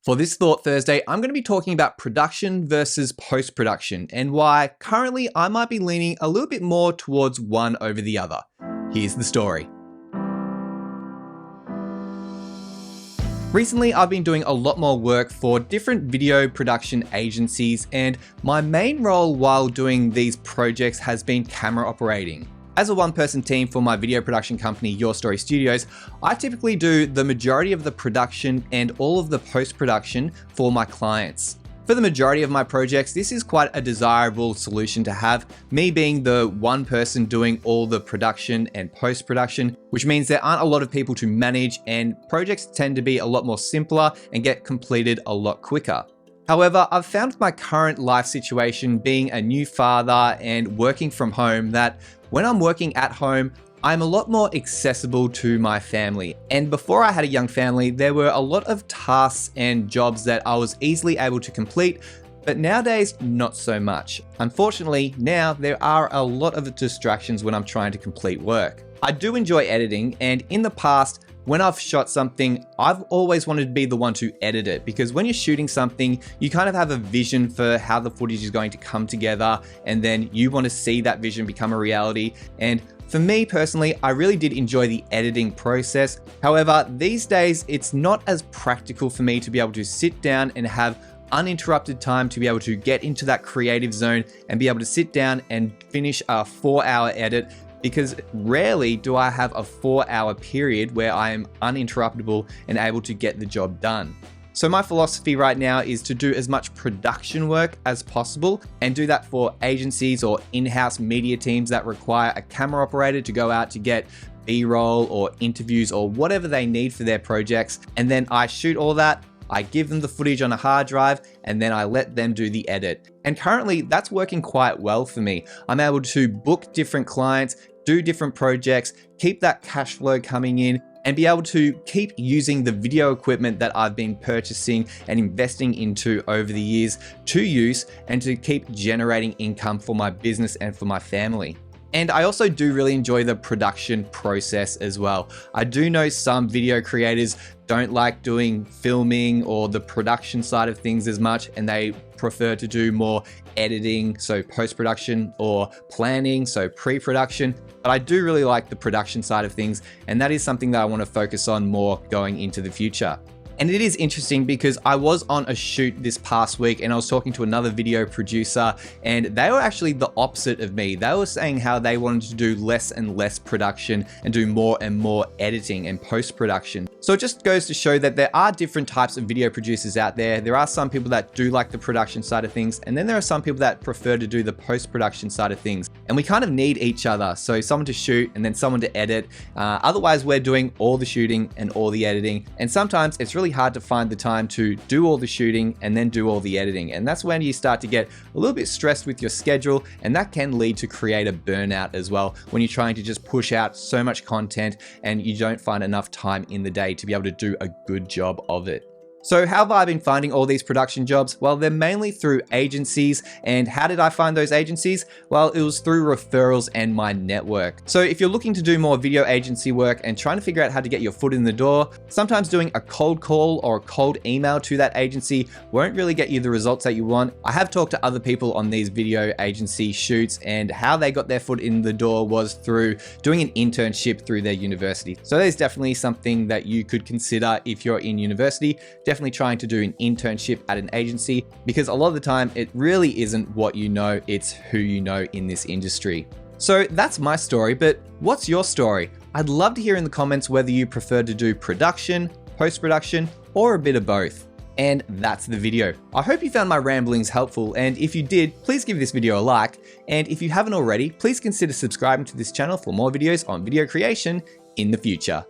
For this Thought Thursday, I'm going to be talking about production versus post-production and why currently I might be leaning a little bit more towards one over the other. Here's the story. Recently, I've been doing a lot more work for different video production agencies, and my main role while doing these projects has been camera operating. As a one-person team for my video production company, Your Story Studios, I typically do the majority of the production and all of the post-production for my clients. For the majority of my projects, this is quite a desirable solution to have, me being the one person doing all the production and post-production, which means there aren't a lot of people to manage and projects tend to be a lot more simpler and get completed a lot quicker. However, I've found with my current life situation, being a new father and working from home, that when I'm working at home, I'm a lot more accessible to my family. And before I had a young family, there were a lot of tasks and jobs that I was easily able to complete, but nowadays, not so much. Unfortunately, now there are a lot of distractions when I'm trying to complete work. I do enjoy editing, and in the past, when I've shot something, I've always wanted to be the one to edit it, because when you're shooting something, you kind of have a vision for how the footage is going to come together, and then you want to see that vision become a reality. And for me personally, I really did enjoy the editing process. However, these days, it's not as practical for me to be able to sit down and have uninterrupted time to be able to get into that creative zone and be able to sit down and finish a 4-hour edit, because rarely do I have a 4-hour period where I am uninterruptible and able to get the job done. So my philosophy right now is to do as much production work as possible and do that for agencies or in-house media teams that require a camera operator to go out to get B-roll or interviews or whatever they need for their projects. And then I shoot all that, I give them the footage on a hard drive, and then I let them do the edit. And currently that's working quite well for me. I'm able to book different clients, do different projects, keep that cash flow coming in, and be able to keep using the video equipment that I've been purchasing and investing into over the years to use, and to keep generating income for my business and for my family. And I also do really enjoy the production process as well. I do know some video creators don't like doing filming or the production side of things as much, and they prefer to do more editing, so post-production, or planning, so pre-production. But I do really like the production side of things, and that is something that I want to focus on more going into the future. And it is interesting because I was on a shoot this past week and I was talking to another video producer, and they were actually the opposite of me. They were saying how they wanted to do less and less production and do more and more editing and post-production. So it just goes to show that there are different types of video producers out there. There are some people that do like the production side of things, and then there are some people that prefer to do the post-production side of things. And we kind of need each other. So someone to shoot and then someone to edit. Otherwise, we're doing all the shooting and all the editing. And sometimes it's really hard to find the time to do all the shooting and then do all the editing. And that's when you start to get a little bit stressed with your schedule, and that can lead to creator burnout as well, when you're trying to just push out so much content and you don't find enough time in the day to be able to do a good job of it. So how have I been finding all these production jobs? Well, they're mainly through agencies. And how did I find those agencies? Well, it was through referrals and my network. So if you're looking to do more video agency work and trying to figure out how to get your foot in the door, sometimes doing a cold call or a cold email to that agency won't really get you the results that you want. I have talked to other people on these video agency shoots, and how they got their foot in the door was through doing an internship through their university. So there's definitely something that you could consider if you're in university. Definitely trying to do an internship at an agency, because a lot of the time it really isn't what you know, it's who you know in this industry. So that's my story, but what's your story? I'd love to hear in the comments whether you prefer to do production, post-production, or a bit of both. And that's the video. I hope you found my ramblings helpful, and if you did, please give this video a like. And if you haven't already, please consider subscribing to this channel for more videos on video creation in the future.